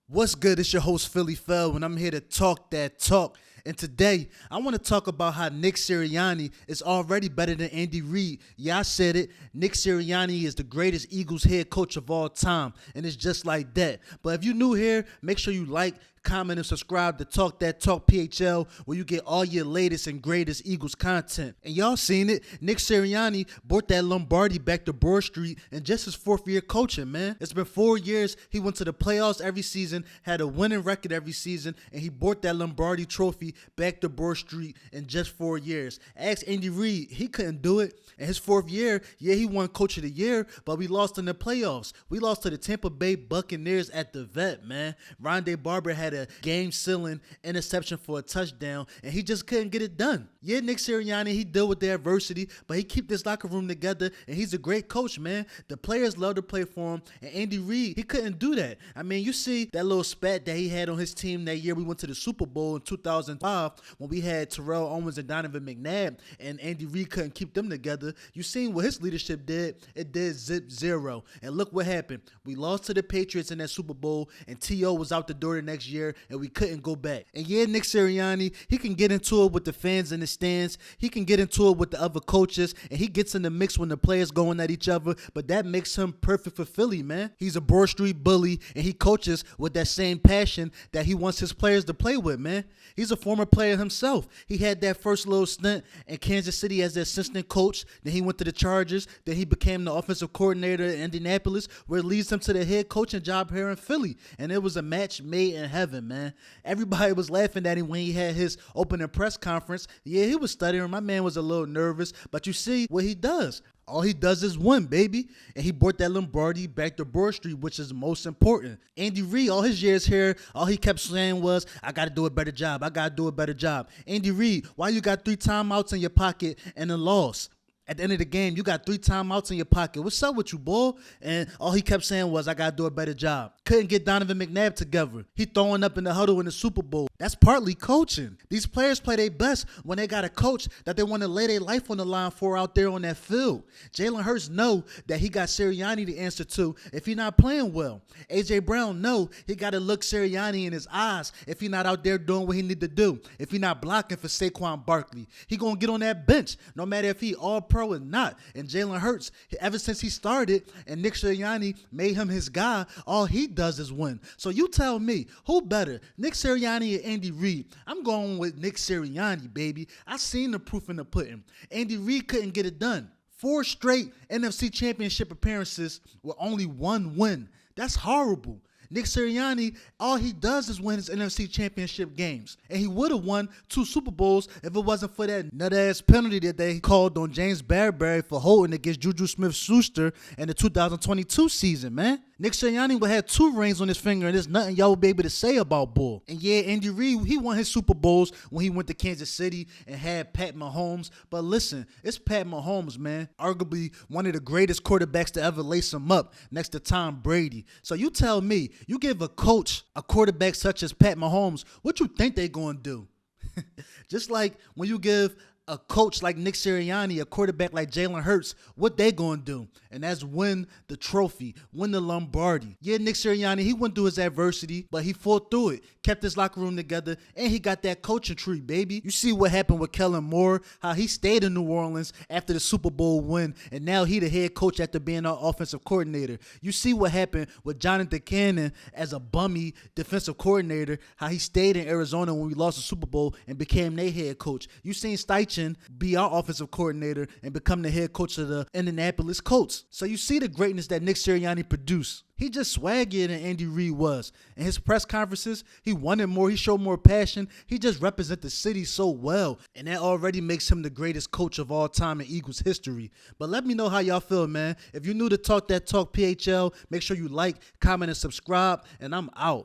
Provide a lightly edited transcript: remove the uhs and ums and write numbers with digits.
What's good? It's your host, Philly Fell, and I'm here to talk that talk. And today, I want to talk about how Nick Sirianni is already better than Andy Reid. Yeah, I said it. Nick Sirianni is the greatest Eagles head coach of all time, and it's just like that. But if you're new here, make sure you like, comment, and subscribe to Talk That Talk PHL, where you get all your latest and greatest Eagles content. And y'all seen it. Nick Sirianni brought that Lombardi back to Broad Street in just his fourth year coaching, man. It's been 4 years. He went to the playoffs every season, had a winning record every season, and he brought that Lombardi trophy back to Broad Street in just 4 years. Ask Andy Reid. He couldn't do it. In his fourth year, yeah, he won Coach of the Year, but we lost in the playoffs. We lost to the Tampa Bay Buccaneers at the Vet, man. Rondé Barber had a game-sealing interception for a touchdown, and he just couldn't get it done. Yeah, Nick Sirianni, he dealt with the adversity, but he keep this locker room together, and he's a great coach, man. The players love to play for him, and Andy Reid, he couldn't do that. I mean, you see that little spat that he had on his team that year we went to the Super Bowl in 2005 when we had Terrell Owens and Donovan McNabb, and Andy Reid couldn't keep them together. You seen what his leadership did? It did zip zero. And look what happened. We lost to the Patriots in that Super Bowl, and T.O. was out the door the next year, and we couldn't go back. And yeah, Nick Sirianni, he can get into it with the fans in the stands. He can get into it with the other coaches, and he gets in the mix when the players going at each other, but that makes him perfect for Philly, man. He's a Broad Street bully, and he coaches with that same passion that he wants his players to play with, man. He's a former player himself. He had that first little stint in Kansas City as the assistant coach. Then he went to the Chargers. Then he became the offensive coordinator in Indianapolis, where it leads him to the head coaching job here in Philly. And it was a match made in heaven, man. Everybody was laughing at him when he had his opening press conference. Yeah, he was stuttering. My man was a little nervous. But you see what he does. All he does is win, baby. And he brought that Lombardi back to Broad Street, which is most important. Andy Reid, all his years here, all he kept saying was, I got to do a better job. I got to do a better job. Andy Reid, why you got 3 timeouts in your pocket and a loss? At the end of the game, you got 3 timeouts in your pocket. What's up with you, boy? And all he kept saying was, I got to do a better job. Couldn't get Donovan McNabb together. He throwing up in the huddle in the Super Bowl. That's partly coaching. These players play their best when they got a coach that they want to lay their life on the line for out there on that field. Jalenhurts know that he got Sirianni to answer to if he's not playing well. A.J. Brown know he got to look Sirianni in his eyes if he's not out there doing what he need to do. If he's not blocking for Saquonbarkley, he going to get on that bench no matter if he all-pro or not. And Jalenhurts, ever since he started and Nick Sirianni made him his guy, all he does is win. So you tell me, who better, Nick Sirianni or Andy Reid? I'm going with Nick Sirianni, baby. I seen the proof in the pudding. Andy Reid couldn't get it done. 4 straight NFC Championship appearances with only 1 win. That's horrible. Nick Sirianni, all he does is win his NFC Championship games. And he would have won 2 Super Bowls if it wasn't for that nut-ass penalty that they called on James Bradbury for holding against Juju Smith-Schuster in the 2022 season, man. Nick Sirianni would have 2 rings on his finger, and there's nothing y'all would be able to say about Bull. And yeah, Andy Reid, he won his Super Bowls when he went to Kansas City and had Pat Mahomes. But listen, it's Pat Mahomes, man. Arguably one of the greatest quarterbacks to ever lace him up next to Tom Brady. So you tell me, you give a coach a quarterback such as Pat Mahomes, what you think they going to do? Just like when you give a coach like Nick Sirianni, a quarterback like Jalenhurts, what they gonna do? And that's win the trophy, win the Lombardi. Yeah, Nick Sirianni, he went through his adversity, but he fought through it, kept his locker room together, and he got that coaching tree, baby. You see what happened with Kellen Moore, how he stayed in New Orleans after the Super Bowl win, and now he the head coach after being our offensive coordinator. You see what happened with Jonathan Cannon as a bummy defensive coordinator, how he stayed in Arizona when we lost the Super Bowl and became their head coach. You seen Steichen be our offensive coordinator and become the head coach of the Indianapolis Colts. So you see the greatness that Nick Sirianni produced. He just swaggier than Andy Reid was. In his press conferences, he wanted more. He showed more passion. He just represented the city so well. And that already makes him the greatest coach of all time in Eagles history. But let me know how y'all feel, man. If you're new to Talk That Talk PHL, make sure you like, comment, and subscribe. And I'm out.